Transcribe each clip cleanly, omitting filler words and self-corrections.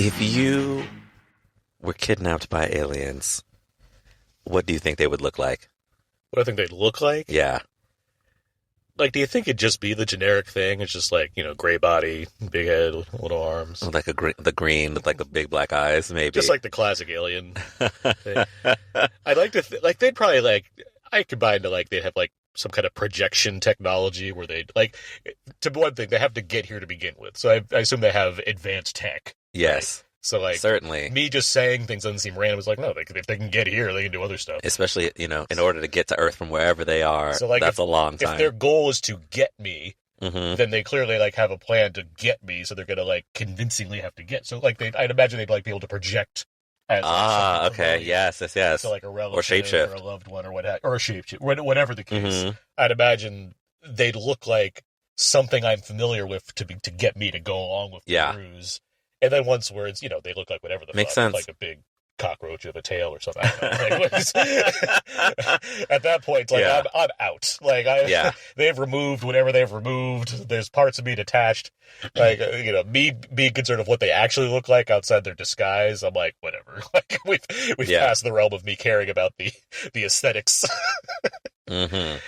If you were kidnapped by aliens, what do you think they would look like? What I think they'd look like? Yeah. Like, do you think it'd just be the generic thing? It's just like, gray body, big head, little arms. Like the green with like the big black eyes, maybe. Just like the classic alien thing. I'd like to, they'd probably I combine to they'd have some kind of projection technology where they'd to one thing, they have to get here to begin with. So I assume they have advanced tech. Yes. Right? So certainly, me just saying things doesn't seem random. It's no, if they can get here, they can do other stuff. Especially, in order to get to Earth from wherever they are, so that's a long time. If their goal is to get me, mm-hmm. then they clearly have a plan to get me. So they're gonna convincingly have to get. So I'd imagine they'd be able to project. As, okay, yes. So a relative or shapeshift or a loved one or a shapeshift, whatever the case. Mm-hmm. I'd imagine they'd look like something I'm familiar with to get me to go along with the cruise. And then once words, they look like whatever the Makes fuck, sense. like a big cockroach of a tail or something. I don't know. At that point, I'm out. They've removed whatever they've removed. There's parts of me detached. Me being concerned of what they actually look like outside their disguise. I'm whatever. We've passed the realm of me caring about the aesthetics. Mm-hmm.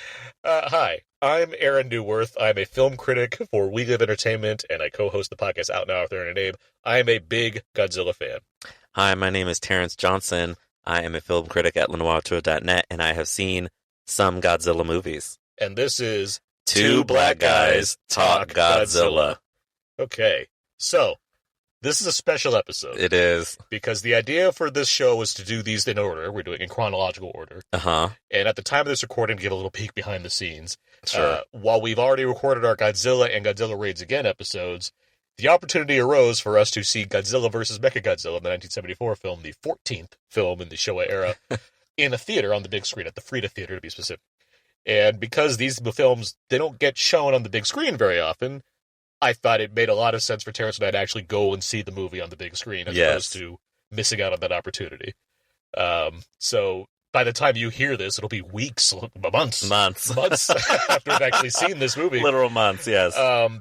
Hi, I'm Aaron Neuwirth. I'm a film critic for We Live Entertainment, and I co-host the podcast Out Now with Aaron and Abe. I am a big Godzilla fan. Hi, my name is Terence Johnson. I am a film critic at Neuwirth.net, and I have seen some Godzilla movies. And this is Two Black Guys Talk Godzilla. Okay, so this is a special episode. It is. Because the idea for this show was to do these in order. We're doing in chronological order. Uh-huh. And at the time of this recording, to give a little peek behind the scenes, sure. While we've already recorded our Godzilla and Godzilla Raids Again episodes, the opportunity arose for us to see Godzilla vs. Mechagodzilla, the 1974 film, the 14th film in the Showa era, in a theater on the big screen, at the Frida Theater to be specific. And because these films, they don't get shown on the big screen very often, I thought it made a lot of sense for Terrence and I to actually go and see the movie on the big screen as opposed to missing out on that opportunity. So by the time you hear this, it'll be weeks, months after I've actually seen this movie. Literal months, yes.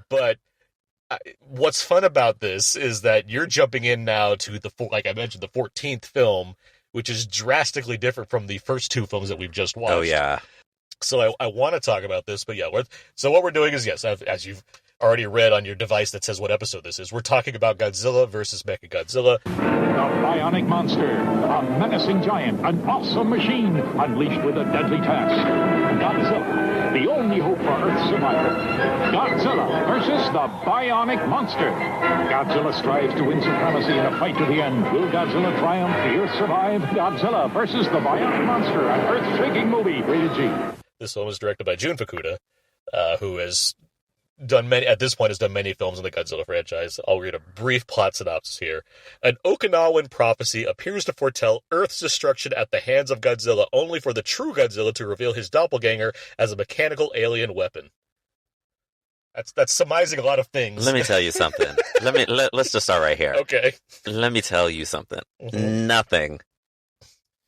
But what's fun about this is that you're jumping in now to like I mentioned, the 14th film, which is drastically different from the first two films that we've just watched. Oh, yeah. So I want to talk about this, but so what we're doing is, as you've already read on your device that says what episode this is, we're talking about Godzilla versus Mechagodzilla. A bionic monster, a menacing giant, an awesome machine, unleashed with a deadly task. Godzilla, the only hope for Earth's survival. Godzilla versus the bionic monster. Godzilla strives to win supremacy in a fight to the end. Will Godzilla triumph? The Earth survive? Godzilla versus the bionic monster, an earth-shaking movie. Rated G. This film was directed by Jun Fukuda, who has done many films in the Godzilla franchise. I'll read a brief plot synopsis here. An Okinawan prophecy appears to foretell Earth's destruction at the hands of Godzilla, only for the true Godzilla to reveal his doppelganger as a mechanical alien weapon. That's surmising a lot of things. Let me tell you something. Let's just start right here. Okay. Let me tell you something. Mm-hmm. Nothing.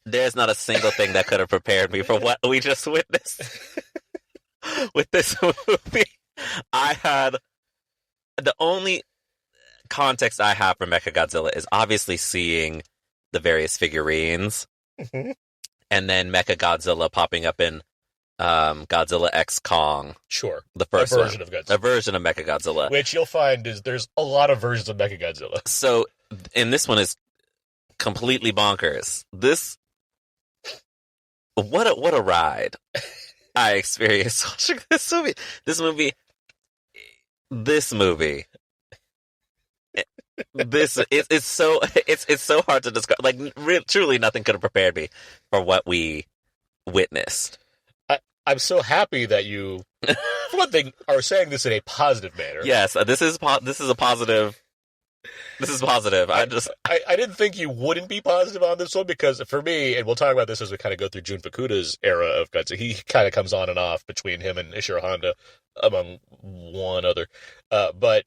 There's not a single thing that could have prepared me for what we just witnessed with this movie. I had the only context I have for Mechagodzilla is obviously seeing the various figurines, mm-hmm. and then Mechagodzilla popping up in Godzilla X Kong. Sure, the first version of Godzilla, a version of Mechagodzilla, which you'll find is there's a lot of versions of Mechagodzilla. So, and this one is completely bonkers. What a ride I experienced watching this movie. This movie. It's so hard to describe. Truly, nothing could have prepared me for what we witnessed. I'm so happy that you, for one thing, are saying this in a positive manner. Yes, this is a positive. This is positive. I didn't think you wouldn't be positive on this one, because for me, and we'll talk about this as we kind of go through Jun Fukuda's era of Godzilla, he kind of comes on and off between him and Ishiro Honda, among one other. But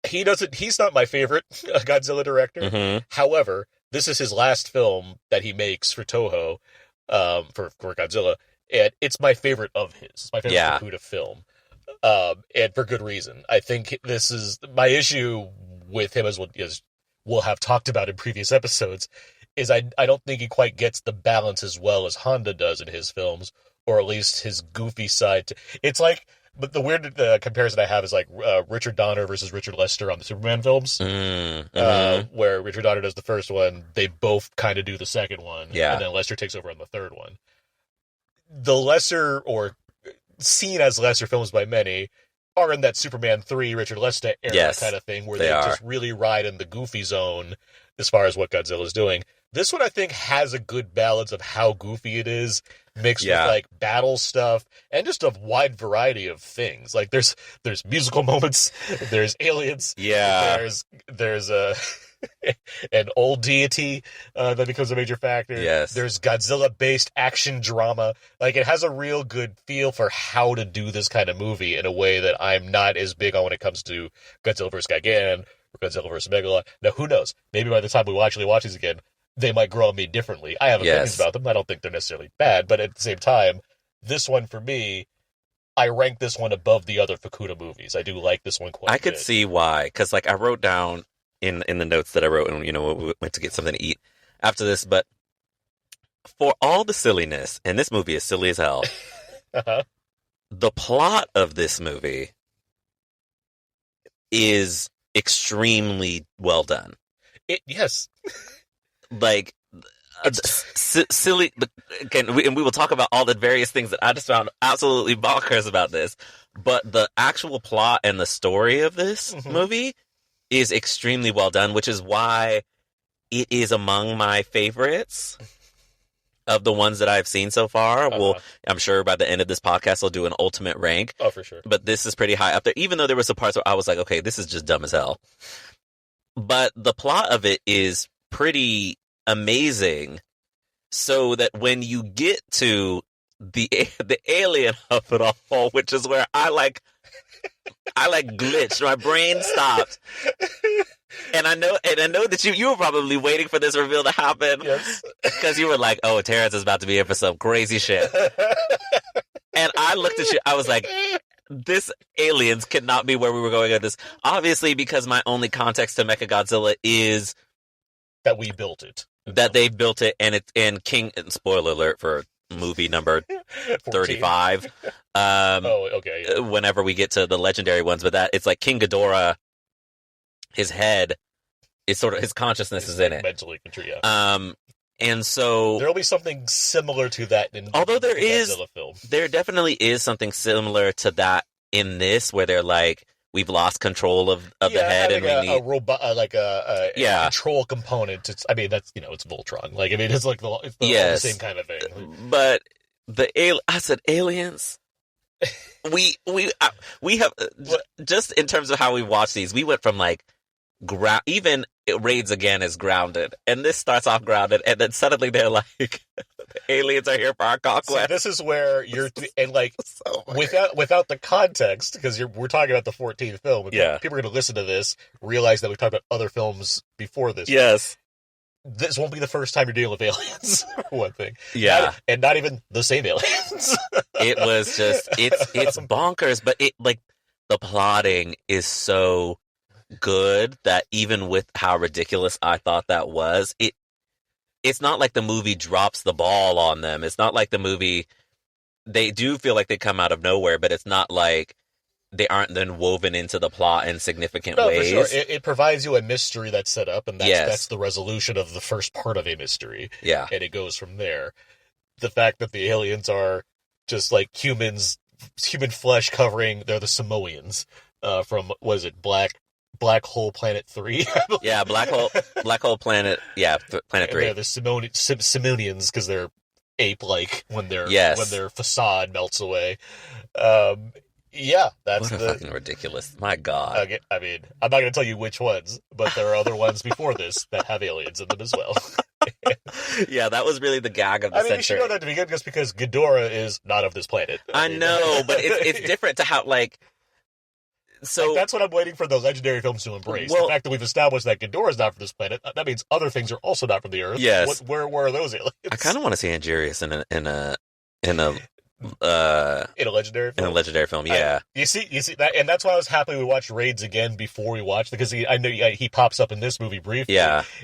he's not my favorite Godzilla director. Mm-hmm. However, this is his last film that he makes for Toho, for Godzilla, and it's my favorite of his. It's my favorite Fukuda film. And for good reason. I think this is my issue with him is we'll have talked about in previous episodes, is I don't think he quite gets the balance as well as Honda does in his films, or at least his goofy side. It's like, but the weird comparison I have is like Richard Donner versus Richard Lester on the Superman films, where Richard Donner does the first one, they both kind of do the second one, and then Lester takes over on the third one. The lesser, or seen as lesser films by many, are in that Superman 3 Richard Lester era kind of thing, where they just really ride in the goofy zone as far as what Godzilla's doing. This one, I think, has a good balance of how goofy it is, mixed with like battle stuff and just a wide variety of things. Like there's musical moments, there's aliens, there's an old deity that becomes a major factor. Yes. There's Godzilla-based action drama. Like, it has a real good feel for how to do this kind of movie in a way that I'm not as big on when it comes to Godzilla vs. Gigan or Godzilla vs. Megalon. Now, who knows? Maybe by the time we actually watch these again, they might grow on me differently. I have opinions about them. I don't think they're necessarily bad, but at the same time, this one, for me, I rank this one above the other Fukuda movies. I do like this one quite a bit. I could see why, because like I wrote down in the notes that I wrote, and we went to get something to eat after this, but for all the silliness, and this movie is silly as hell, the plot of this movie is extremely well done. Yes. Like, silly, and we will talk about all the various things that I just found absolutely bonkers about this, but the actual plot and the story of this movie is extremely well done, which is why it is among my favorites of the ones that I've seen so far. Well, I'm sure by the end of this podcast, I'll do an ultimate rank. Oh, for sure. But this is pretty high up there, even though there were some parts where I was like, okay, this is just dumb as hell. But the plot of it is pretty amazing, so that when you get to the alien of it all, which is where I glitched, my brain stopped, and I know that you were probably waiting for this reveal to happen, because you were like, oh, Terrence is about to be in for some crazy shit, and I looked at you, I was like, this aliens cannot be where we were going with this, obviously, because my only context to Mechagodzilla is that we built it. That they built it, and King, spoiler alert for movie number 35. Okay. Whenever we get to the legendary ones, but that it's like King Ghidorah, his head is sort of, his consciousness is in it. Mentally control, yeah. And so there'll be something similar to that in although the Godzilla film. There definitely is something similar to that in this, where they're like, we've lost control of the head, and we need a robot, a control component. It's, I mean, that's, it's Voltron. Like, I mean, it's like the same kind of thing. But I said aliens. we have just in terms of how we watch these, we went from like even Raids Again is grounded, and this starts off grounded, and then suddenly they're like, the aliens are here for our conquest. So this is where you're and like so without the context, because we're talking about the 14th film. Yeah, people are going to listen to this, realize that we talked about other films before this. Yes, this won't be the first time you're dealing with aliens. For one thing, and not even the same aliens. It was just it's bonkers, but it like the plotting is so good that even with how ridiculous I thought that was, it's not like the movie drops the ball on them. It's not like the movie, they do feel like they come out of nowhere, but it's not like they aren't then woven into the plot in significant ways. For sure. It provides you a mystery that's set up, and that's the resolution of the first part of a mystery. Yeah. And it goes from there. The fact that the aliens are just like human flesh covering, they're the Samoans from, what is it, Black Hole Planet 3. Yeah, Black Hole Planet. Yeah, Planet 3. They're the Simonians because they're ape-like when their facade melts away. That's fucking ridiculous. My God. I mean, I'm not going to tell you which ones, but there are other ones before this that have aliens in them as well. Yeah, that was really the gag of the century. You should know that to begin, just because Ghidorah is not of this planet. I know, but it's different to how, like... So that's what I'm waiting for the legendary films to embrace. The fact that we've established that Ghidorah is not from this planet, that means other things are also not from the Earth. Yes. Where are those aliens? I kind of want to see Anguirus in a In a legendary film? In a legendary film, yeah. You see that, and that's why I was happy we watched Raids again before we watched it, because I know he pops up in this movie briefly,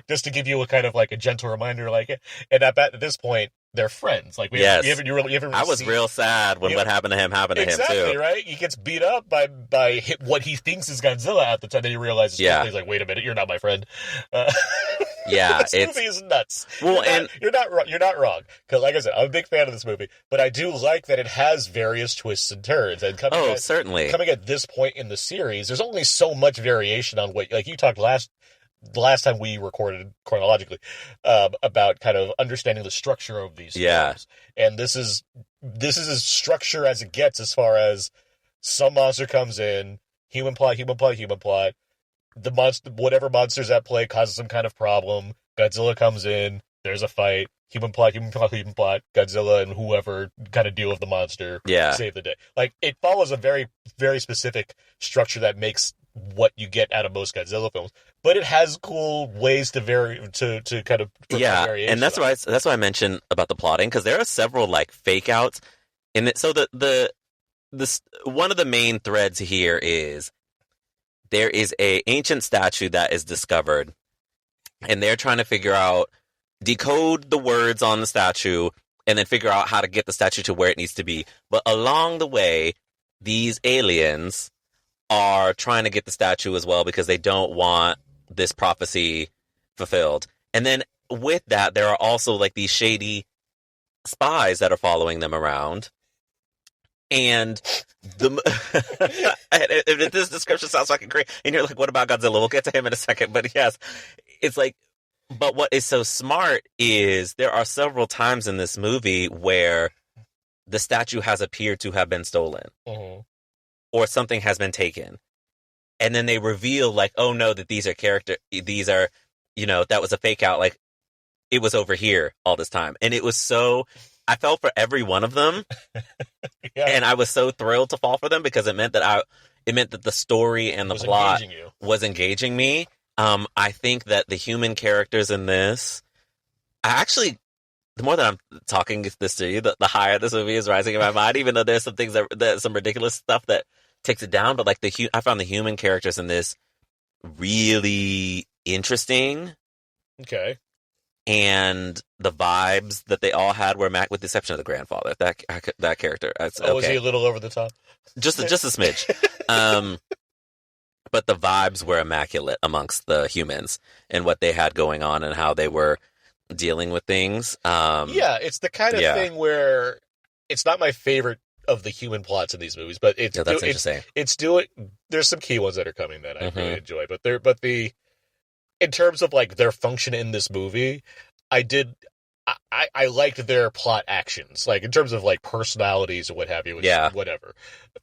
just to give you a kind of like a gentle reminder, like, and at this point they're friends. Like you haven't really I was real sad when what happened to him happened to him too. Exactly, right? He gets beat up by what he thinks is Godzilla at the time. Then he realizes, he's like, wait a minute, you're not my friend. This movie is nuts. Well, you're not wrong. Because, like I said, I'm a big fan of this movie, but I do like that it has various twists and turns. And certainly coming at this point in the series, there's only so much variation on what, like you talked the last time we recorded chronologically, about kind of understanding the structure of these films. And this is as structure as it gets, as far as some monster comes in, human plot. The monster, whatever monster's at play, causes some kind of problem. Godzilla comes in, there's a fight. Human plot. Godzilla and whoever kind of deal with the monster. Save the day. Like, it follows a very, very specific structure that makes what you get out of most Godzilla films, but it has cool ways to kind of variation. And that's why I mentioned about the plotting, because there are several like fake outs in it. So the one of the main threads here is there is a ancient statue that is discovered, and they're trying to decode the words on the statue and then figure out how to get the statue to where it needs to be. But along the way, these aliens are trying to get the statue as well, because they don't want this prophecy fulfilled. And then with that, there are also like these shady spies that are following them around. And this description sounds fucking great. And you're like, what about Godzilla? We'll get to him in a second. But yes, it's like, but what is so smart is there are several times in this movie where the statue has appeared to have been stolen. Mm-hmm. Or something has been taken. And then they reveal, like, oh no, that these are, that was a fake out. Like, it was over here all this time. And it was I fell for every one of them. And I was so thrilled to fall for them, because it meant that the story and the plot was engaging me. I think that the human characters in this, the more that I'm talking this to you, the higher this movie is rising in my mind, even though there's some things that some ridiculous stuff that takes it down. But like I found the human characters in this really interesting. Okay. And the vibes that they all had were with the exception of the grandfather. That character. Was he a little over the top? Just a smidge. But the vibes were immaculate amongst the humans and what they had going on and how they were dealing with things. It's the kind of thing where it's not my favorite of the human plots in these movies, but that's interesting. There's some key ones that are coming that I really enjoy, but in terms of like their function in this movie, I liked their plot actions, like in terms of like personalities or what have you, whatever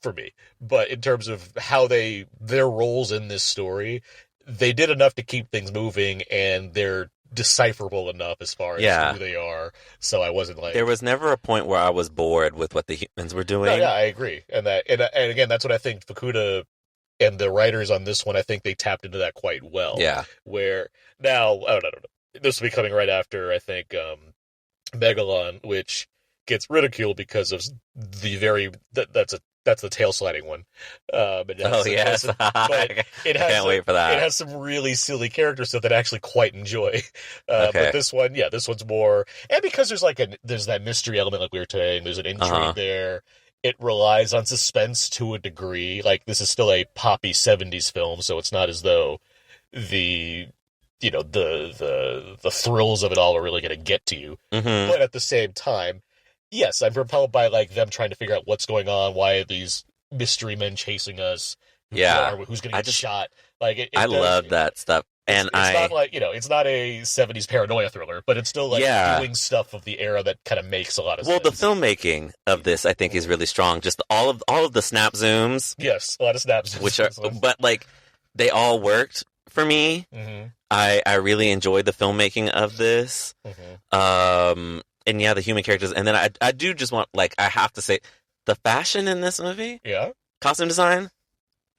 for me. But in terms of how their roles in this story, they did enough to keep things moving, and they're decipherable enough as far as who they are. So I wasn't like, there was never a point where I was bored with what the humans were doing. No, I agree, and again, that's what I think Fukuda and the writers on this one, I think they tapped into that quite well. Yeah. Where now, I don't know. This will be coming right after, I think, Megalon, which gets ridiculed because of that's the tail sliding one. But it can't wait for that. It has some really silly character stuff that I actually quite enjoy. But this one's more, and because there's that mystery element, like we were saying, there's an intrigue there. It relies on suspense to a degree. Like, this is still a poppy 70s film, so it's not as though the thrills of it all are really going to get to you. Mm-hmm. But at the same time, yes, I'm repelled by like them trying to figure out what's going on. Why are these mystery men chasing us? Who's going to get shot? Like, I love that stuff. And it's not like, it's not a 70s paranoia thriller, but it's still like doing stuff of the era that kind of makes a lot of sense. Well, the filmmaking of this, I think, is really strong. Just all of the snap zooms. Yes, a lot of snap zooms. But like, they all worked for me. Mm-hmm. I really enjoyed the filmmaking of this. Mm-hmm. And the human characters. And then I do just want, like, I have to say, the fashion in this movie, costume design,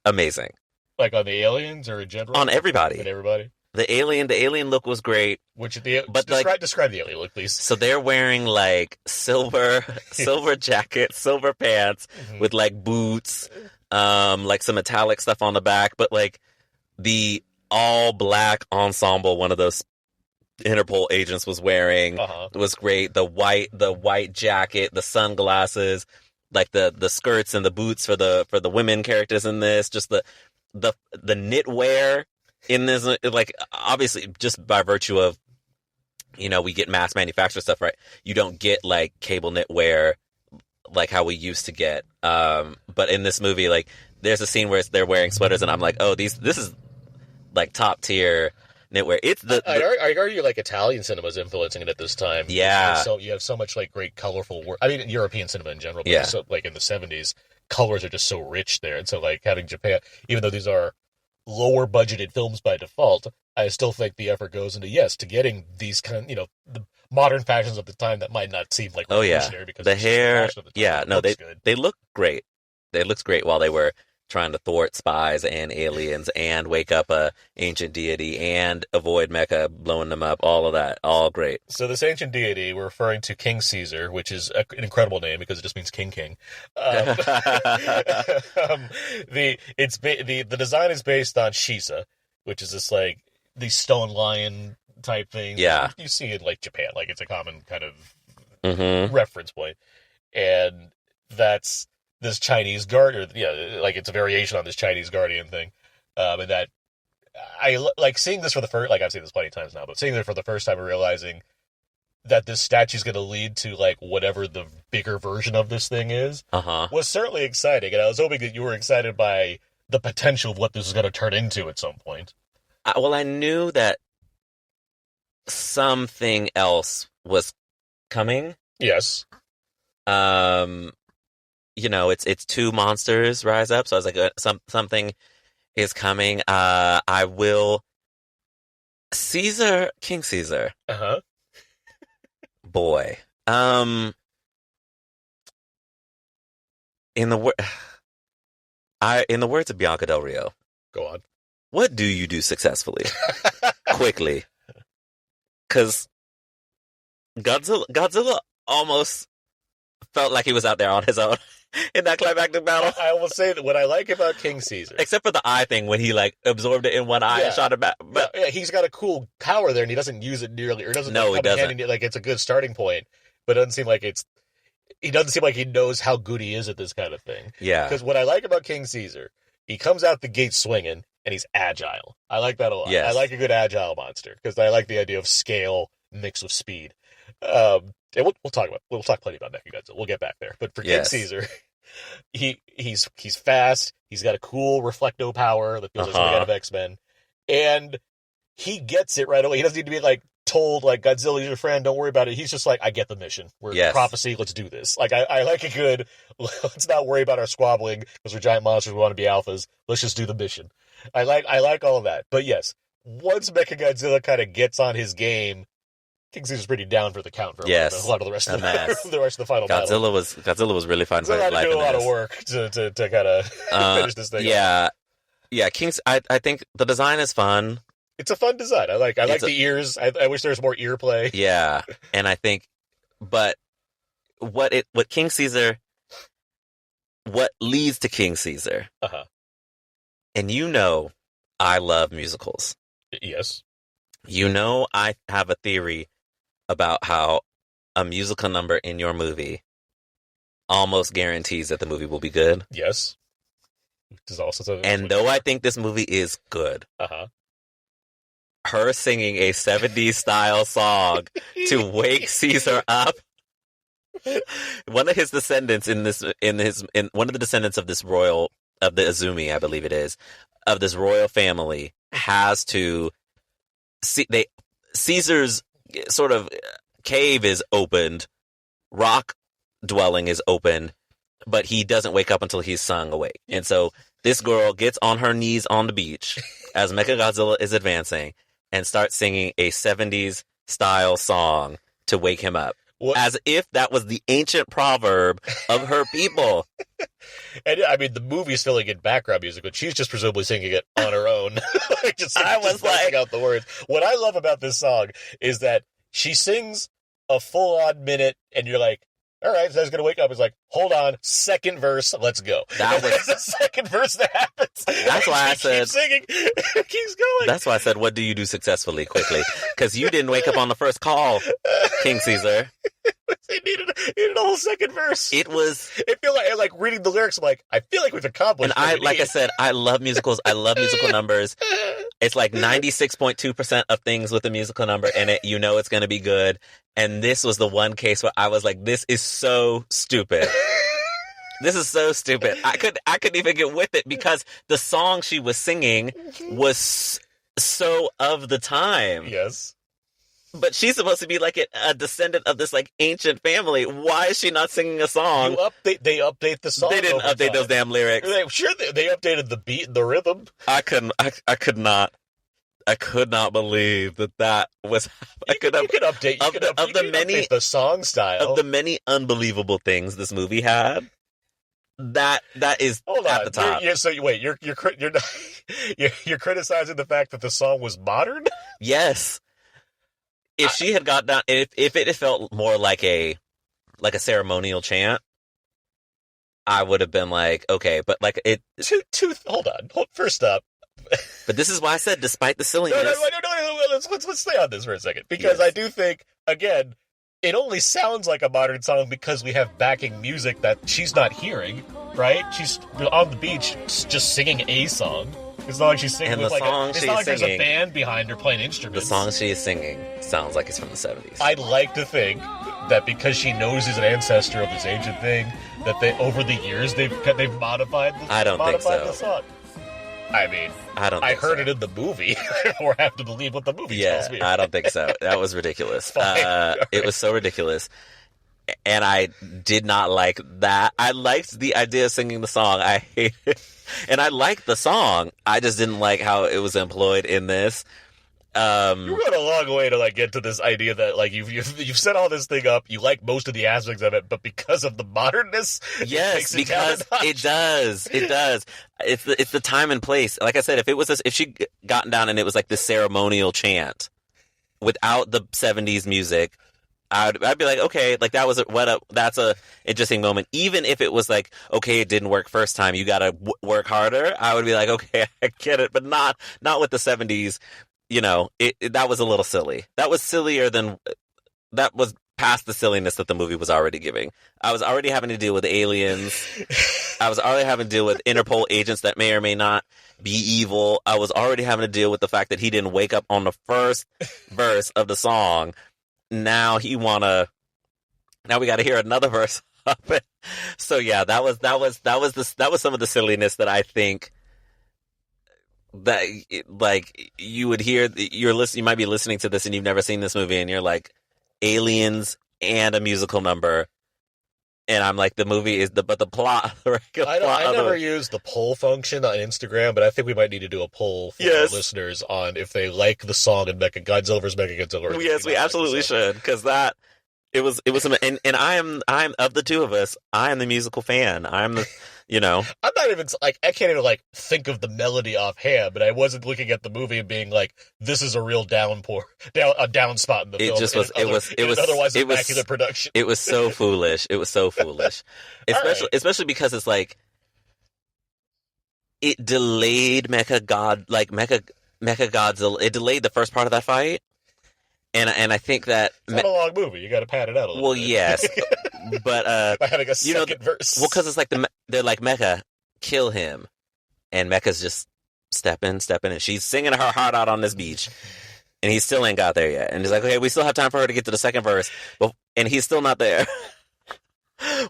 amazing. Like on the aliens or in general? On everybody. On everybody? The alien look was great. Describe the alien look, please. So they're wearing like silver jackets, silver pants with like boots, like some metallic stuff on the back, but like the all black ensemble one of those Interpol agents was wearing was great. The white jacket, the sunglasses, like the skirts and the boots for the women characters in this, just the knitwear in this, like obviously just by virtue of, we get mass manufactured stuff, right? You don't get like cable knitwear like how we used to get. But in this movie, like there's a scene where they're wearing sweaters and I'm like, oh, this is like top tier knitwear. It's I argue like Italian cinema is influencing it at this time. Yeah. So you have so much like great colorful work. I mean, European cinema in general, but yeah. So, like in the 70s, colors are just so rich there. And so like having Japan, even though these are lower budgeted films by default, I still think the effort goes into, to getting these the modern fashions of the time that might not seem like revolutionary because the hair, good. They look great. They looked great while they were trying to thwart spies and aliens and wake up a ancient deity and avoid Mecha blowing them up. All of that, all great. So this ancient deity, we're referring to King Caesar, which is an incredible name because it just means king. The design is based on Shisa, which is this like the stone lion type thing. Yeah, you see in like Japan, like it's a common kind of reference point, and that's this Chinese guard, like it's a variation on this Chinese guardian thing, and that I like seeing this for the first, like I've seen this plenty of times now, but seeing it for the first time and realizing that this statue is going to lead to like whatever the bigger version of this thing is, was certainly exciting, and I was hoping that you were excited by the potential of what this is going to turn into at some point. Well, I knew that something else was coming. Yes. It's two monsters rise up, so I was like, something is coming. King Caesar. Boy. In the words of Bianca Del Rio. Go on. What do you do successfully? Quickly. Because Godzilla almost felt like he was out there on his own in that climactic battle. I will say that what I like about King Caesar, except for the eye thing when he like absorbed it in one eye and shot it back. But he's got a cool power there, and he doesn't use it nearly, or doesn't. No, he doesn't. Like it's a good starting point, but it doesn't seem like he doesn't seem like he knows how good he is at this kind of thing. Yeah. Because what I like about King Caesar, he comes out the gate swinging, and he's agile. I like that a lot. Yes. I like a good agile monster because I like the idea of scale mixed with speed. And we'll talk plenty about Mechagodzilla. We'll get back there. But for King Caesar, he's fast. He's got a cool reflecto power that feels like something out of X-Men, and he gets it right away. He doesn't need to be like told like Godzilla's your friend, don't worry about it. He's just like, I get the mission. We're prophecy. Let's do this. Like I like a good. Let's not worry about our squabbling because we're giant monsters. We want to be alphas. Let's just do the mission. I like all of that. But yes, once Mechagodzilla kind of gets on his game, King Caesar's pretty down for the count for a lot of the rest of the final battle. Godzilla was really fun. Godzilla had to do a lot of work to kind of finish this thing. Yeah, I think the design is fun. It's a fun design. I like the ears. I wish there was more ear play. Yeah, and I think, but what King Caesar, what leads to King Caesar, and I love musicals. Yes. I have a theory about how a musical number in your movie almost guarantees that the movie will be good. Yes. Though I think this movie is good, her singing a 70s style song to wake Caesar up. One of his descendants in one of the descendants of this of the Azumi, I believe it is, of this royal family has to Caesar's sort of cave is opened, rock dwelling is opened, but he doesn't wake up until he's sung awake. And so this girl gets on her knees on the beach as Mechagodzilla is advancing and starts singing a 70s style song to wake him up. as if that was the ancient proverb of her people. And I mean, the movie's filling in background music, but she's just presumably singing it on her own. I was like, out the words. What I love about this song is that she sings a full-on minute, and you're like, all right, so I was going to wake up. It's like, hold on, second verse, let's go. That was the second verse that happens. That's why I said, keeps singing, it keeps going. That's why I said, what do you do successfully, quickly? Because you didn't wake up on the first call, King Caesar. They needed a whole second verse. It feel like reading the lyrics, I'm like, I feel like we've accomplished. And I said, I love musicals. I love musical numbers. It's like 96.2% of things with a musical number in it, it's going to be good. And this was the one case where I was like, this is so stupid. This is so stupid. I couldn't even get with it because the song she was singing was so of the time. Yes. But she's supposed to be like a descendant of this like ancient family. Why is she not singing a song? They update the song. They didn't update those damn lyrics. They updated the beat and the rhythm. I could not believe that was. You could update the song style. Of the many unbelievable things this movie had, that is at the top. You're criticizing the fact that the song was modern? Yes. If she had got down, if it had felt more like a ceremonial chant, I would have been like, okay, but like it. Hold on. First up. But this is why I said, despite the silliness. No. Let's stay on this for a second because yes. I do think again, it only sounds like a modern song because we have backing music that she's not hearing. Right? She's on the beach just singing a song. It's not like she's singing and with it's not like there's a band behind her playing instruments. The song she is singing sounds like it's from the 70s. I'd like to think that because she knows he's an ancestor of this ancient thing, that over the years they've modified the song. I mean, I heard it in the movie, or have to believe what the movie tells me. I don't think so. That was ridiculous. It was so ridiculous. And I did not like that. I liked the idea of singing the song. I hated it. And I liked the song. I just didn't like how it was employed in this. You went a long way to like get to this idea that like you've set all this thing up. You like most of the aspects of it, but because of the modernness, yes, because it does. It's the time and place. Like I said, if she gotten down and it was like this ceremonial chant without the 70s music, I'd be like, okay, like that's a interesting moment. Even if it was like, okay, it didn't work first time, you gotta work harder. I would be like, okay, I get it, but not with the 70s. That was a little silly. That was past the silliness that the movie was already giving. I was already having to deal with aliens. I was already having to deal with Interpol agents that may or may not be evil. I was already having to deal with the fact that he didn't wake up on the first verse of the song. Now we got to hear another verse of it. So yeah, that was some of the silliness that I think that like you would hear. You might be listening to this and you've never seen this movie and you're like, aliens and a musical number. And I'm like, the movie is but the plot. I never used the poll function on Instagram, but I think we might need to do a poll for our listeners on if they like the song in Godzilla vs. Mechagodzilla. Yes, we absolutely should, because it was, and I'm of the two of us, I am the musical fan. I'm the, I'm not even like, I can't even like think of the melody offhand, but I wasn't looking at the movie and being like, this is a real down spot in the film. It was otherwise immaculate production. It was so foolish. Especially because it's like, it delayed Mechagodzilla. It delayed the first part of that fight. And I think that it's not a long movie. You got to pad it out a little bit. Well, yes, but by having a second verse. Well, because it's like they're like, Mecha, kill him, and Mecha's just stepping, and she's singing her heart out on this beach, and he still ain't got there yet. And he's like, okay, we still have time for her to get to the second verse, and he's still not there.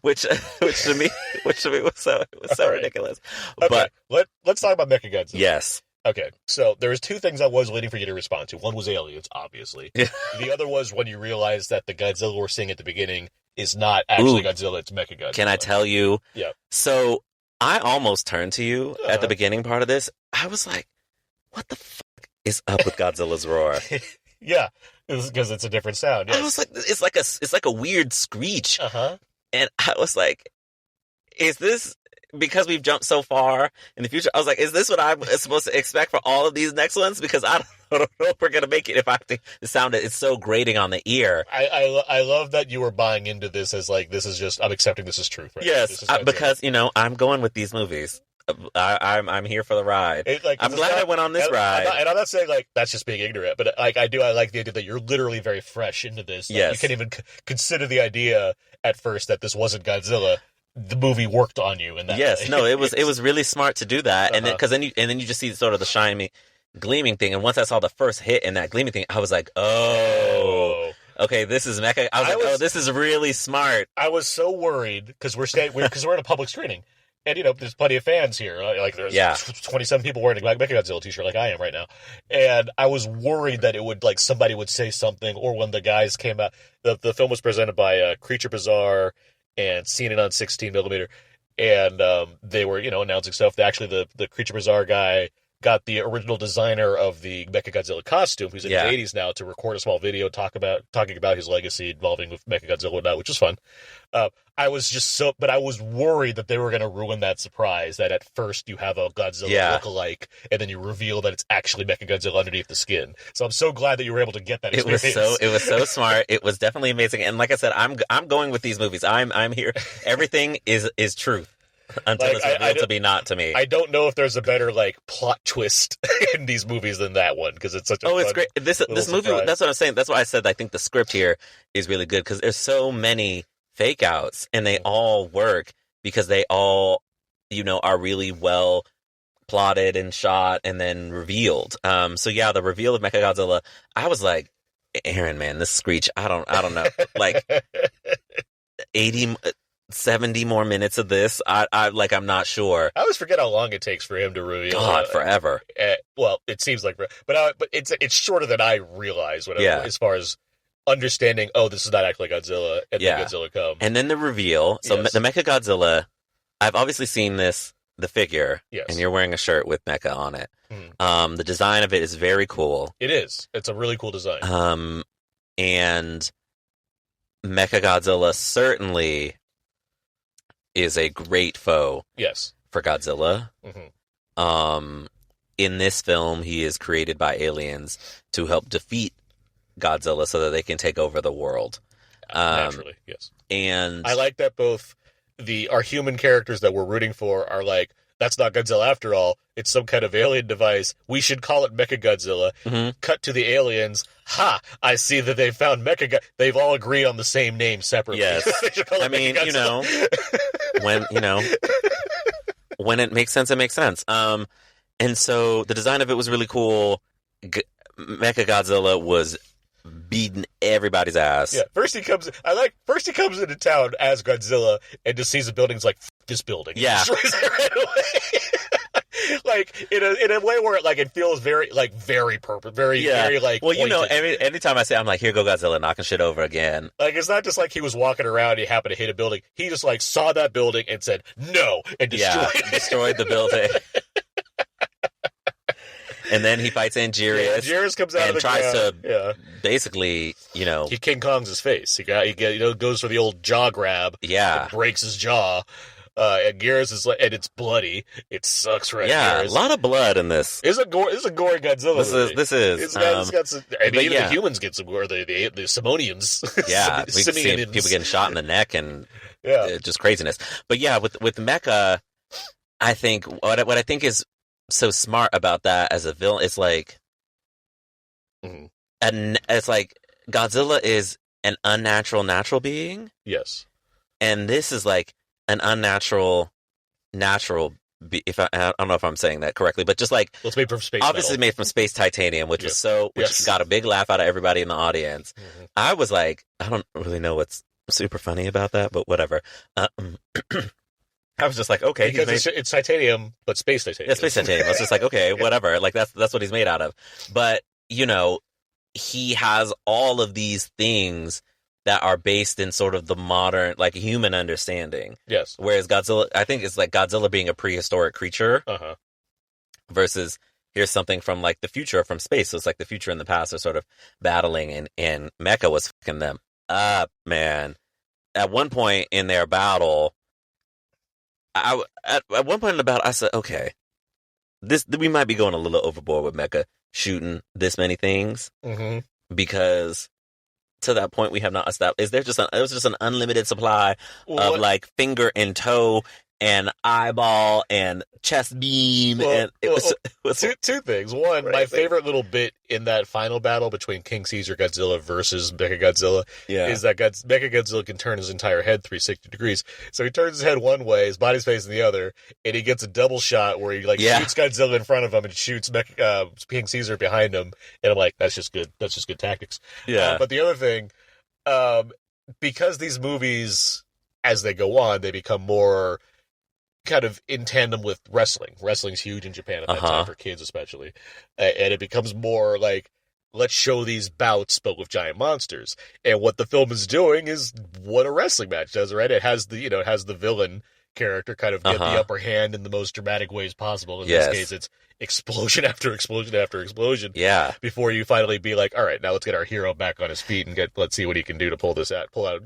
which to me was so ridiculous. Okay, but let's talk about Mechagodzilla. Yes. Okay, so there was two things I was waiting for you to respond to. One was aliens, obviously. The other was when you realized that the Godzilla we're seeing at the beginning is not actually Godzilla, it's Mechagodzilla. Can I tell you? Yeah. So I almost turned to you at the beginning part of this. I was like, what the fuck is up with Godzilla's roar? Yeah, because it's a different sound. Yes. I was like, it's like a weird screech. Uh-huh. And I was like, is this because we've jumped so far in the future? I was like, is this what I'm supposed to expect for all of these next ones? Because I don't know if we're going to make it if I have to sound it. It's so grating on the ear. I love that you were buying into this as like, this is just, I'm accepting this as truth. Right? Yes, because, I'm going with these movies. I'm here for the ride. I'm glad I went on this ride. And I'm not saying like that's just being ignorant, but like I like the idea that you're literally very fresh into this. Like, yes. You can't even consider the idea at first that this wasn't Godzilla. The movie worked on you in that. Yes, way. No, it was really smart to do that, and then you just see sort of the shiny, gleaming thing. And once I saw the first hit in that gleaming thing, I was like, oh. Okay, this is Mecha. I was like, oh, this is really smart. I was so worried because we're in a public screening. And, there's plenty of fans here. Like, there's 27 people wearing a Mechagodzilla t-shirt like I am right now. And I was worried that it would, like, somebody would say something, or when the guys came out, the film was presented by Creature Bazaar and Seen It on 16mm. And they were, announcing stuff. Actually, the Creature Bazaar guy got the original designer of the Mechagodzilla costume, who's in his 80s now, to record a small video talking about his legacy involving with Mechagodzilla and that, which was fun. I was worried that they were going to ruin that surprise, that at first you have a Godzilla lookalike, and then you reveal that it's actually Mechagodzilla underneath the skin. So I'm so glad that you were able to get that experience. It was so smart. It was definitely amazing. And like I said, I'm going with these movies. I'm here. Everything is truth. Until it's revealed to be not to me. I don't know if there's a better plot twist in these movies than that one, because it's such a it's great. This movie. Surprise. That's what I'm saying. That's why I said I think the script here is really good, because there's so many fake outs and they all work because they all are really well plotted and shot and then revealed. So yeah, the reveal of Mechagodzilla, I was like, Aaron, man, this screech. I don't know, like 70 more minutes of this. I'm not sure. I always forget how long it takes for him to reveal. God, forever. Well, it seems like, but it's shorter than I realized. As far as understanding, this is not actually Godzilla, and then Godzilla come, and then the reveal. So the Mechagodzilla, I've obviously seen the figure, and you're wearing a shirt with Mecha on it. Mm-hmm. The design of it is very cool. It is. It's a really cool design. And Mechagodzilla certainly is a great foe. Yes. For Godzilla. Mm-hmm. In this film, he is created by aliens to help defeat Godzilla so that they can take over the world. Naturally, yes. And I like that both our human characters that we're rooting for are like, that's not Godzilla after all. It's some kind of alien device. We should call it Mechagodzilla. Mm-hmm. Cut to the aliens. Ha! I see that they found Mechagodzilla. They've all agreed on the same name separately. Yes. I mean, when it makes sense, it makes sense. And so the design of it was really cool. Mechagodzilla was beating everybody's ass. Yeah. First he comes into town as Godzilla and just sees the buildings like, this building. Yeah. Destroys it right away. Like in a way where it feels very purpose, very like. Well, anytime I say, I'm like, here go Godzilla knocking shit over again. Like, it's not just like he was walking around, he happened to hit a building. He just saw that building and said no and destroyed the building. And then he fights Anguirus. Anguirus comes out and of the tries ground. to basically, he King Kongs his face. He goes for the old jaw grab. Yeah, breaks his jaw. And Anguirus is and it's bloody. It sucks for Anguirus. Yeah, a lot of blood in this. This is a gory Godzilla. This is. It's got some, even the humans get some gore. The Simonians. Yeah, we see people getting shot in the neck and just craziness. But yeah, with Mecha, I think what I think is so smart about that as a villain, it's like, and it's like Godzilla is an unnatural natural being. Yes, and this is like an unnatural natural. I don't know if I'm saying that correctly, but just like it's made from space. Obviously metal. Made from space titanium, which got a big laugh out of everybody in the audience. Mm-hmm. I was like, I don't really know what's super funny about that, but whatever. I was just like, okay, because it's titanium, but space titanium. Yeah, space titanium. I was just like, okay, whatever. Like that's what he's made out of. But he has all of these things that are based in sort of the modern, like, human understanding. Yes. Whereas Godzilla, I think it's like Godzilla being a prehistoric creature versus here's something from like the future from space. So it's like the future and the past are sort of battling, and Mecha was fucking them up, man. At one point in their battle, at one point in the battle, I said, okay, we might be going a little overboard with Mecha shooting this many things, because to that point we have not established. It was just an unlimited supply of like finger and toe and eyeball and chest beam, and it was two things. One, my favorite little bit in that final battle between King Caesar Godzilla versus Mechagodzilla is that Mechagodzilla can turn his entire head 360 degrees. So he turns his head one way, his body's facing the other, and he gets a double shot where he shoots Godzilla in front of him and shoots King Caesar behind him. And I'm like, that's just good. That's just good tactics. Yeah. But the other thing, because these movies, as they go on, they become more kind of in tandem with wrestling. Wrestling's huge in Japan at that time, for kids especially. And it becomes more like, let's show these bouts, but with giant monsters. And what the film is doing is what a wrestling match does, right? It has the villain character kind of get the upper hand in the most dramatic ways possible. In this case, it's explosion after explosion after explosion. Yeah. Before you finally be like, all right, now let's get our hero back on his feet and let's see what he can do to pull out.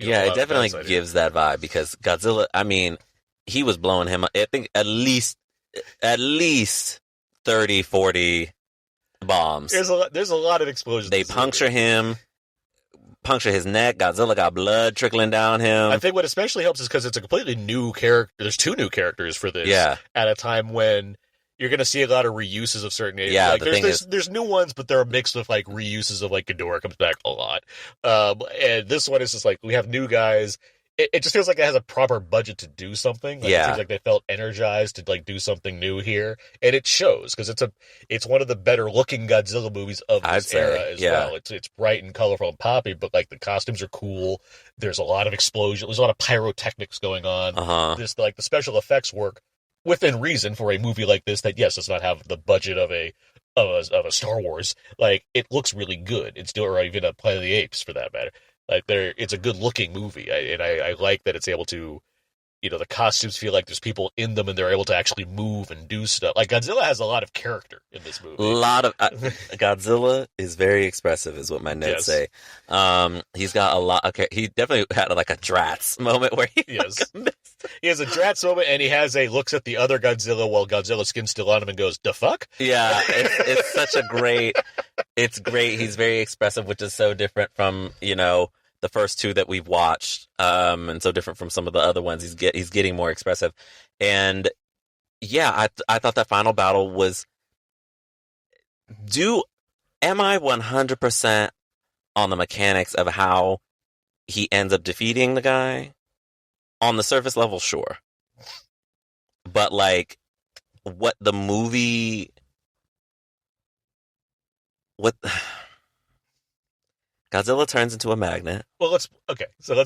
It definitely gives that vibe, because Godzilla, I mean, he was blowing him up. I think at least 30, 40 bombs. There's a lot of explosions. They puncture him, puncture his neck. Godzilla got blood trickling down him. I think what especially helps is because it's a completely new character. There's two new characters for this. Yeah. At a time when you're going to see a lot of reuses of certain areas. Yeah, there's new ones, but they're mixed with like reuses of like Ghidorah comes back a lot. And this one is just like, we have new guys. It just feels like it has a proper budget to do something. Like, it seems like they felt energized to like do something new here, and it shows, because it's one of the better looking Godzilla movies of this era as well. It's bright and colorful and poppy, but like the costumes are cool. There's a lot of explosion. There's a lot of pyrotechnics going on. This like the special effects work within reason for a movie like this that does not have the budget of a Star Wars. Like, it looks really good. It's still, or even a Planet of the Apes for that matter. Like, it's a good looking movie, and I like that it's able to, the costumes feel like there's people in them and they're able to actually move and do stuff. Like, Godzilla has a lot of character in this movie. Godzilla is very expressive, is what my notes say. He's got a lot. Okay, he definitely had like a Dratz moment where he he has a Dratz moment, and he looks at the other Godzilla while Godzilla's skin's still on him and goes, "The fuck?" Yeah, it's such a great. It's great. He's very expressive, which is so different from the first two that we've watched, and so different from some of the other ones. He's getting more expressive, and I thought that final battle was. Am I 100% on the mechanics of how he ends up defeating the guy? On the surface level, sure, but like, what the movie. What Godzilla turns into a magnet. Well, let's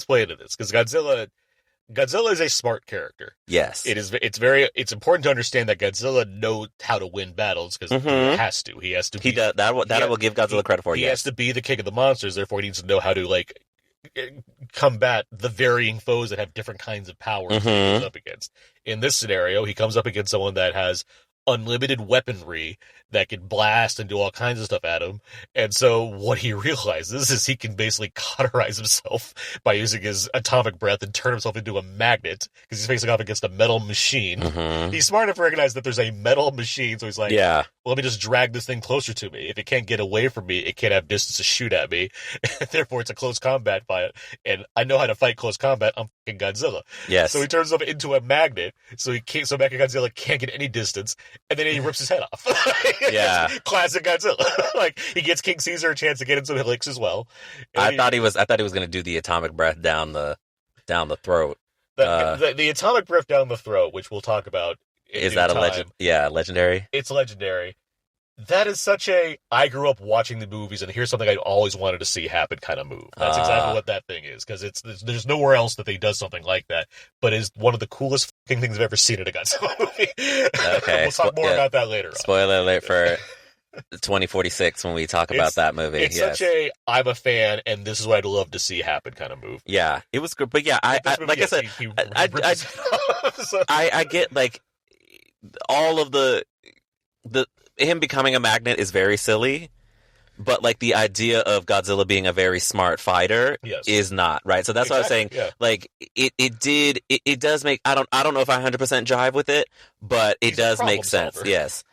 play into this, because Godzilla is a smart character. Yes, it's important to understand that Godzilla knows how to win battles, because he has to. He has to. He does that. I will give Godzilla credit for. He has to be the king of the monsters. Therefore, he needs to know how to like combat the varying foes that have different kinds of powers that he goes up against. In this scenario, he comes up against someone that has unlimited weaponry that can blast and do all kinds of stuff at him. And so what he realizes is he can basically cauterize himself by using his atomic breath and turn himself into a magnet, because he's facing off against a metal machine. He's smart enough to recognize that there's a metal machine, so he's like, well, let me just drag this thing closer to me. If it can't get away from me, it can't have distance to shoot at me. Therefore, it's a close combat fight. And I know how to fight close combat. I'm fucking Godzilla. Yes. So he turns himself into a magnet, so Mechagodzilla can't get any distance, and then he rips his head off. Yeah. Classic Godzilla. Like, he gets King Caesar a chance to get into licks as well. I thought he was going to do the atomic breath down the throat. The atomic breath down the throat, which we'll talk about is that a legend? Yeah, legendary. It's legendary. That is such I grew up watching the movies, and here's something I always wanted to see happen kind of move. That's exactly what that thing is, because there's nowhere else that they does something like that, but it's one of the coolest fucking things I've ever seen in a Godzilla movie. Okay. We'll talk more about that later on. Spoiler alert for 2046 when we talk about that movie. It's such I'm a fan, and this is what I'd love to see happen kind of move. Yeah, it was good, but I get like all of the him becoming a magnet is very silly, but like the idea of Godzilla being a very smart fighter is not, right? So that's what I was saying. Yeah. Like it does make, I don't know if I 100% jive with it, but it does make sense. Solver. Yes.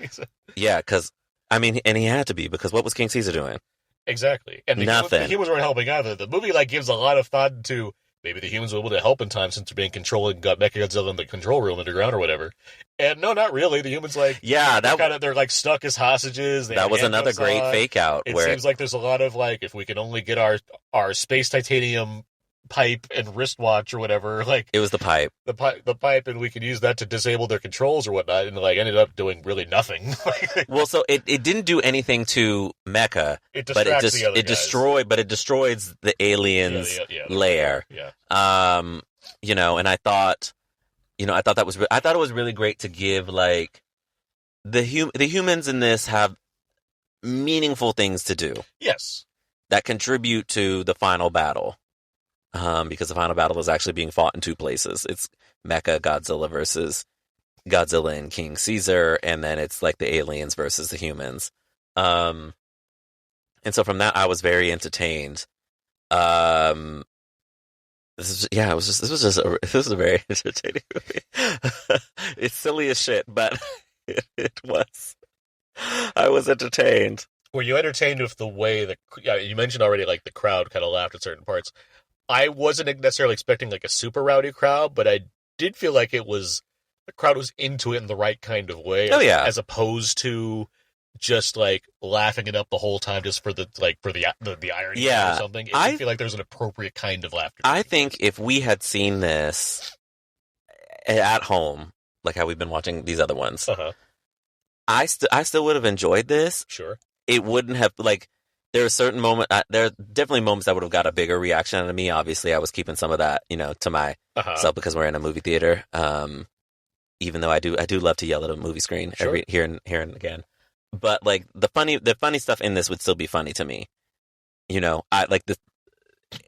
Yeah, because I mean, and he had to be, because what was King Caesar doing? Exactly. And Nothing. The humans weren't helping either. The movie like gives a lot of thought to maybe the humans were able to help in time since they're being controlling Mechagodzilla in the control room underground or whatever. And no, not really. The humans like they're like stuck as hostages. That was another great fake out. It seems like there's a lot of like, if we can only get our space titanium pipe and wristwatch or whatever, like it was the pipe, and we could use that to disable their controls or whatnot, and like ended up doing really nothing. Well, so it didn't do anything to Mecha, it distracts the other guys. It destroys the aliens' lair. Yeah. You know, and I thought it was really great to give like the humans in this have meaningful things to do. Yes. That contribute to the final battle. Because the final battle is actually being fought in two places. It's Mechagodzilla versus Godzilla and King Caesar, and then it's like the aliens versus the humans. And so from that, I was very entertained. This was a very entertaining movie. It's silly as shit, but it was. I was entertained. Were you entertained with the way that you mentioned already? Like the crowd kind of laughed at certain parts. I wasn't necessarily expecting like a super rowdy crowd, but I did feel like the crowd was into it in the right kind of way. As opposed to just like laughing it up the whole time just for the irony or something. I feel like there's an appropriate kind of laughter. I think if we had seen this at home, like how we've been watching these other ones, I still would have enjoyed this. Sure. It wouldn't have like. There are certain moments. There are definitely moments that would have got a bigger reaction out of me. Obviously, I was keeping some of that, to myself because we're in a movie theater. Even though I do love to yell at a movie screen here and again. But like the funny stuff in this would still be funny to me. I like this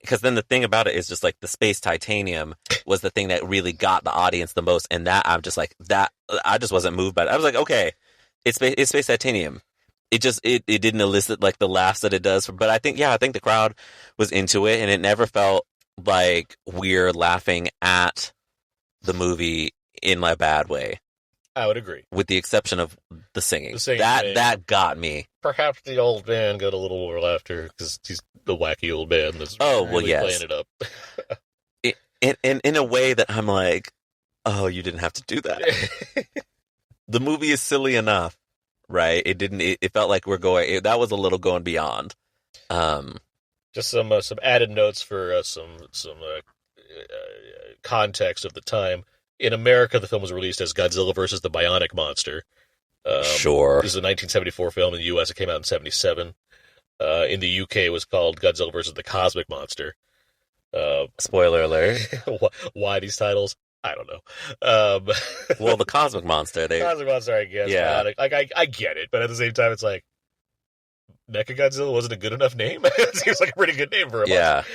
because then the thing about it is just like the space titanium was the thing that really got the audience the most, and that I'm just like that. I just wasn't moved by it. I was like, okay, it's space titanium. It didn't elicit like the laughs that it does, but I think the crowd was into it, and it never felt like we're laughing at the movie in a bad way. I would agree, with the exception of the singing. That got me. Perhaps the old man got a little more laughter because he's the wacky old man that's playing it up. in a way that I'm like, oh, you didn't have to do that. The movie is silly enough. Right, it didn't. It felt like we're going. That was a little going beyond. Just some added notes for some context of the time. In America, the film was released as Godzilla versus the Bionic Monster. Sure, this is a 1974 film. In the U.S., it came out in '77. In the UK, it was called Godzilla versus the Cosmic Monster. Spoiler alert. Why these titles? I don't know. Well, the Cosmic Monster. Cosmic Monster, I guess. Yeah. Like, I get it, but at the same time, it's like, Mechagodzilla wasn't a good enough name? It seems like a pretty good name for a monster.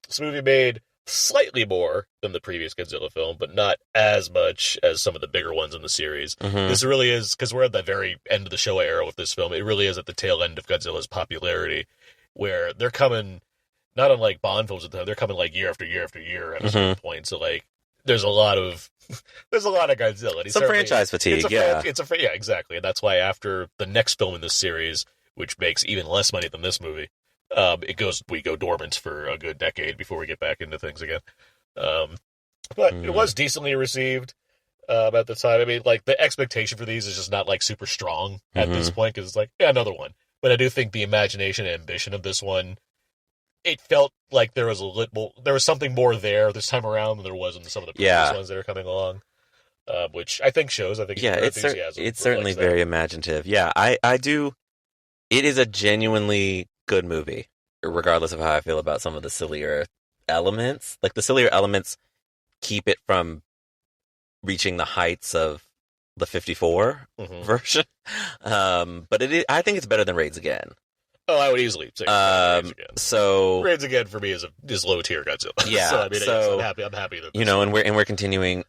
This movie made slightly more than the previous Godzilla film, but not as much as some of the bigger ones in the series. Mm-hmm. This really is, because we're at the very end of the Showa era with this film, it really is at the tail end of Godzilla's popularity, where they're coming... Not unlike Bond films at the time, they're coming like year after year after year at a certain point. So like, there's a lot of Godzilla. Some franchise fatigue, yeah, exactly. And that's why after the next film in this series, which makes even less money than this movie, we go dormant for a good decade before we get back into things again. But it was decently received at the time. I mean, like the expectation for these is just not like super strong at this point because it's like another one. But I do think the imagination and ambition of this one. It felt like there was something more there this time around than there was in some of the previous ones that are coming along, which I think shows. I think it's certainly very imaginative. Yeah, I do. It is a genuinely good movie, regardless of how I feel about some of the sillier elements. Like the sillier elements keep it from reaching the heights of the 54 version. But I think it's better than Raids Again. Oh, I would easily say Raids Again. So Raids Again for me is low tier Godzilla. Yeah. So, I mean, so I'm happy that and we're continuing.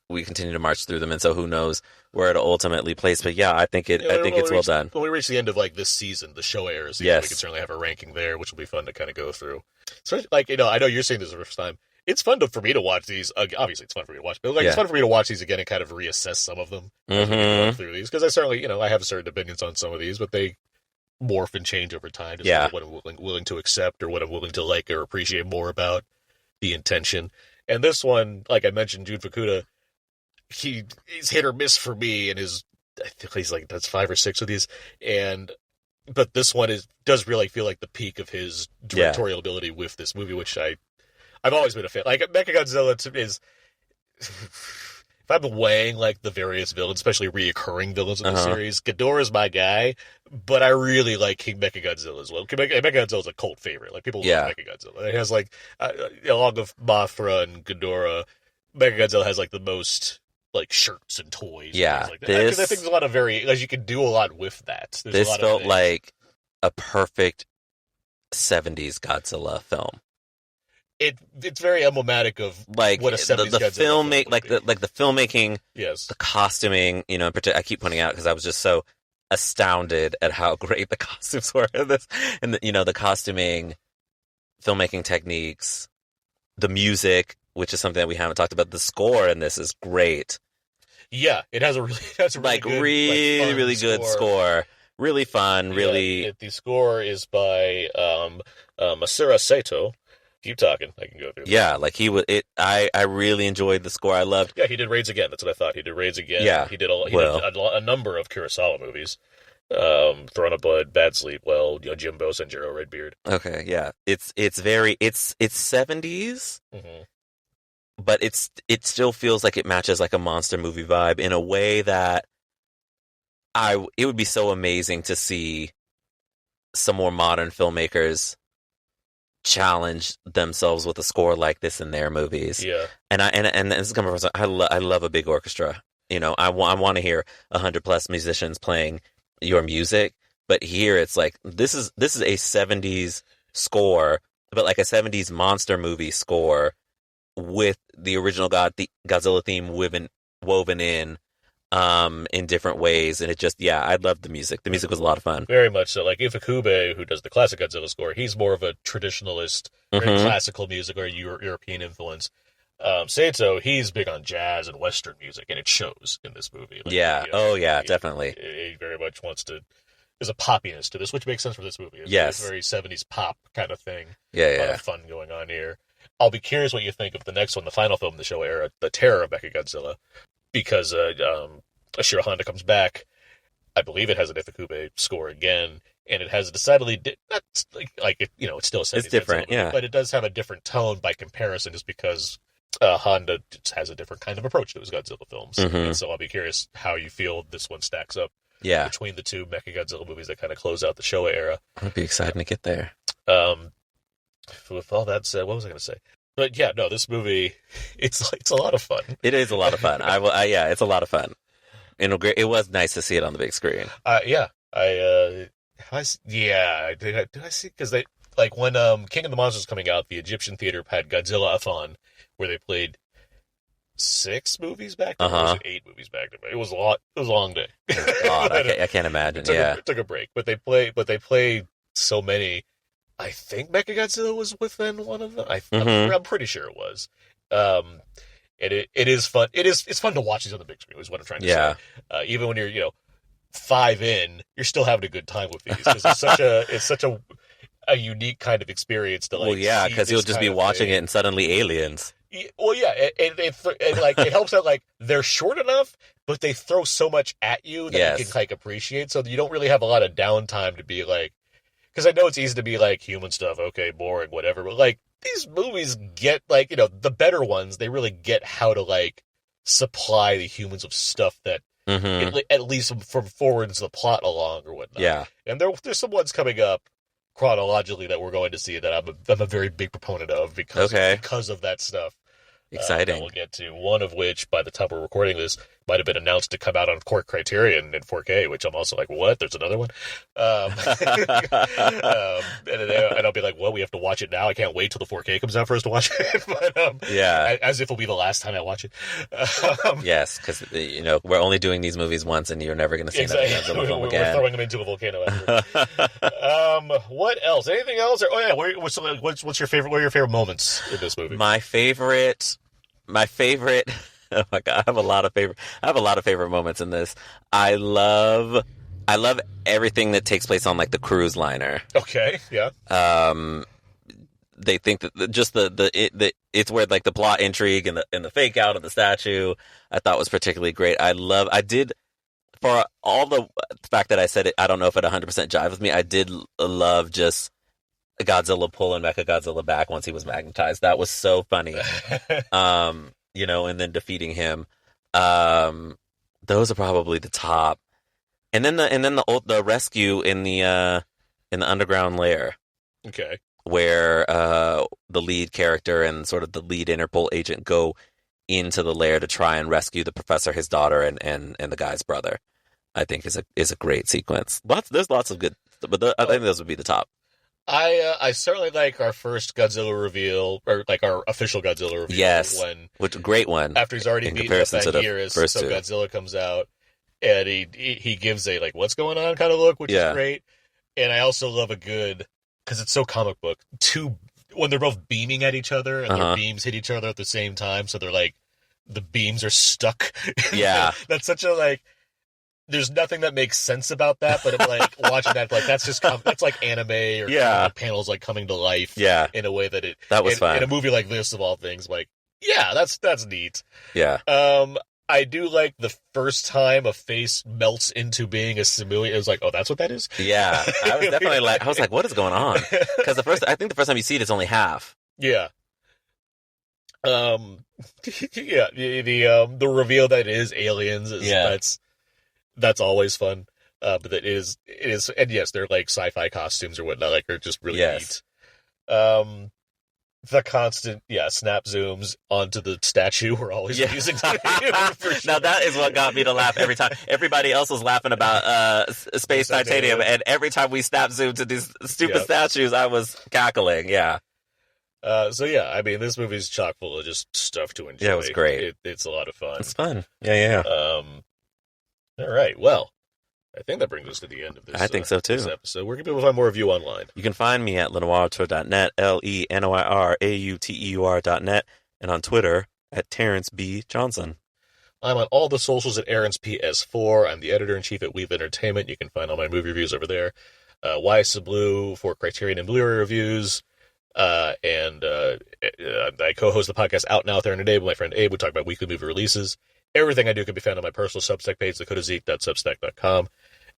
We continue to march through them, and so who knows where it'll ultimately place. But yeah, I think it's well done. When we reach the end of like this season, the show airs. We can certainly have a ranking there, which will be fun to kind of go through. So, like, I know you're saying this the first time. It's fun for me to watch these. Obviously, it's fun for me to watch, but it's fun for me to watch these again and kind of reassess some of them as we go through these, because I certainly, I have certain opinions on some of these, but they morph and change over time. Just what I'm willing to accept or what I'm willing to like or appreciate more about the intention. And this one, like I mentioned, Jun Fukuda, he's hit or miss for me, and I think he's like that's 5 or 6 of these, but this one does really feel like the peak of his directorial ability with this movie, which I've always been a fan. Like, Mechagodzilla is, if I'm weighing, like, the various villains, especially reoccurring villains in the series, Ghidorah's my guy, but I really like King Mechagodzilla as well. Mechagodzilla's a cult favorite. Like, people love Mechagodzilla. It has, like, along with Mothra and Ghidorah, Mechagodzilla has, like, the most, like, shirts and toys. Yeah. And like that. Because I think there's a lot of like, you can do a lot with that. This felt like a perfect 70s Godzilla film. It's very emblematic of like what a 70s the film the filmmaking, yes, the costuming. In particular, I keep pointing out because I was just so astounded at how great the costumes were in this, and the costuming, filmmaking techniques, the music, which is something that we haven't talked about. The score in this is great. Yeah, it has a really good score. Really fun. Really, the score is by Masura Sato. Keep talking. I can go through. Yeah, like he would. I really enjoyed the score. I loved. Yeah, he did Raids Again. That's what I thought. He did Raids Again. Yeah, he did a number of Kurosawa movies. Throne of Blood, Bad Sleep. Well, Jimbo, Sanjuro, Redbeard. Okay, yeah, it's 70s, but it still feels like it matches like a monster movie vibe in a way that it would be so amazing to see some more modern filmmakers challenge themselves with a score like this in their movies. Yeah. And this is coming from I love a big orchestra. I want to hear 100+ musicians playing your music, but here it's like this is a 70s score, but like a 70s monster movie score with the original Godzilla theme woven in different ways, and it just I love the music. The music was a lot of fun. Very much so. Like Ifukube, who does the classic Godzilla score, he's more of a traditionalist, very classical music or European influence. Sato, he's big on jazz and Western music, and it shows in this movie. Like, definitely. He very much there's a poppiness to this, which makes sense for this movie. Yes. It's a very 70s pop kind of thing. Yeah. A lot of fun going on here. I'll be curious what you think of the next one, the final film in the Showa era, The Terror of Mechagodzilla, because Ashiro Honda comes back. I believe it has an Ifukube score again, and it has a decidedly it's still a 70s. It's different, movie, but it does have a different tone by comparison, just because Honda has a different kind of approach to his Godzilla films. And so I'll be curious how you feel this one stacks up between the two Mechagodzilla movies that kind of close out the Showa era. It'd be exciting to get there. With all that said, what was I going to say? But yeah, no, this movie, it's a lot of fun. It is a lot of fun. It's a lot of fun. And it was nice to see it on the big screen. Did I see? Because they, like, when King of the Monsters was coming out, the Egyptian theater had Godzilla-a-thon, where they played 6 movies back then, or was it 8 movies back then? It was a lot. It was a long day. God, I can't imagine. It took a break, but they played so many. I think Mechagodzilla was within one of them. I'm pretty sure it was. It is fun. It's fun to watch these on the big screen. Is what I'm trying to say. Even when you're 5 in, you're still having a a good these because it's such a unique kind of experience to like. Well, yeah, because you'll just be watching it and suddenly aliens. Well, yeah, and like it helps that like they're short enough, but they throw so much at you that you can like appreciate. So you don't really have a lot of downtime to be like. Because I know it's easy to be like human stuff, okay, boring, whatever, but like these movies get like the better ones, they really get how to like supply the humans of stuff that at least forwards the plot along or whatnot. Yeah, and there's some ones coming up chronologically that we're going to see that I'm a very big proponent of because of that stuff. Exciting. That we'll get to one of which by the time we're recording this might have been announced to come out on Core Criterion in 4K, which I'm also like, what? There's another one? And I'll be like, well, we have to watch it now. I can't wait till the 4K comes out for us to watch it. But, as if it'll be the last time I watch it. Yes, because, we're only doing these movies once, and you're never going to see another Godzilla film again. We're throwing them into a volcano after. What else? Anything else? What's your favorite? What are your favorite moments in this movie? My favorite. Oh my god, I have a lot of favorite moments in this. I love everything that takes place on like the cruise liner. Okay, yeah. They think that just it's where like the plot intrigue and the fake out of the statue I thought was particularly great. For all the fact that I said it, I don't know if it 100% jive with me. I did love just Godzilla pulling Mechagodzilla back once he was magnetized. That was so funny. And then defeating him. Those are probably the top. And then the rescue in the underground lair. Okay. Where the lead character and sort of the lead Interpol agent go into the lair to try and rescue the professor, his daughter, and the guy's brother. I think is a great sequence. There's lots of good, but I think those would be the top. I certainly like our first Godzilla reveal, or like our official Godzilla reveal. Yes, which a great one. After he's already beaten up that gear, so Godzilla comes out, and he gives a like, what's going on kind of look, which is great. And I also love a good, because it's so comic book, when they're both beaming at each other, and their beams hit each other at the same time, so they're like, the beams are stuck. Yeah. That's such a like... There's nothing that makes sense about that, but I'm like watching that, like that's just that's like anime or panels like coming to life. Yeah. In a way that was fun. In a movie like this, of all things, like that's neat. Yeah. I do like the first time a face melts into being a simulation. It was like, oh, that's what that is. Yeah, I was definitely like, what is going on? Because I think the first time you see it, it's only half. Yeah. The reveal that it is aliens is that's always fun. But it is, and yes, they're like sci-fi costumes or whatnot, like are just really neat. The constant, snap zooms onto the statue we're always using. Sure. Now that is what got me to laugh every time. Everybody else was laughing about Space Titanium, and every time we snap zoomed to these stupid statues, I was cackling. Yeah. I mean, this movie's chock full of just stuff to enjoy. Yeah, it was great. It's a lot of fun. It's fun. Yeah. All right. Well, I think that brings us to the end of this. I think so too. This episode. Where can people find more of you online? You can find me at lenoirauteur.net, LENOIRAUTEUR.net, and on Twitter at Terence B. Johnson. I'm on all the socials at Aaron's PS4. I'm the editor-in-chief at Weave Entertainment. You can find all my movie reviews over there. Why So Blue for Criterion and Blu-ray reviews. And I co-host the podcast Out Now there in a Day with my friend Abe. We talk about weekly movie releases. Everything I do can be found on my personal Substack page, dakotazeek.substack.com.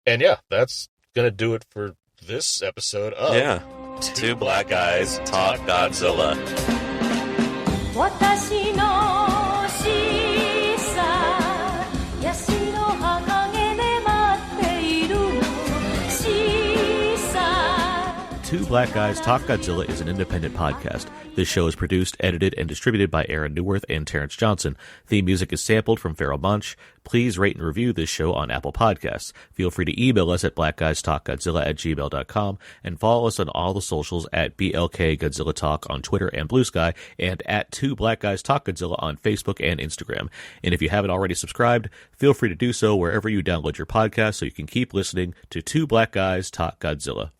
And that's going to do it for this episode of Two Black Guys Talk Godzilla. Two Black Guys Talk Godzilla is an independent podcast. This show is produced, edited, and distributed by Aaron Neuwirth and Terence Johnson. Theme music is sampled from Feral Bunch. Please rate and review this show on Apple Podcasts. Feel free to email us at blackguystalkgodzilla@gmail.com and follow us on all the socials at BLK Godzilla Talk on Twitter and Blue Sky and at Two Black Guys Talk Godzilla on Facebook and Instagram. And if you haven't already subscribed, feel free to do so wherever you download your podcast so you can keep listening to Two Black Guys Talk Godzilla.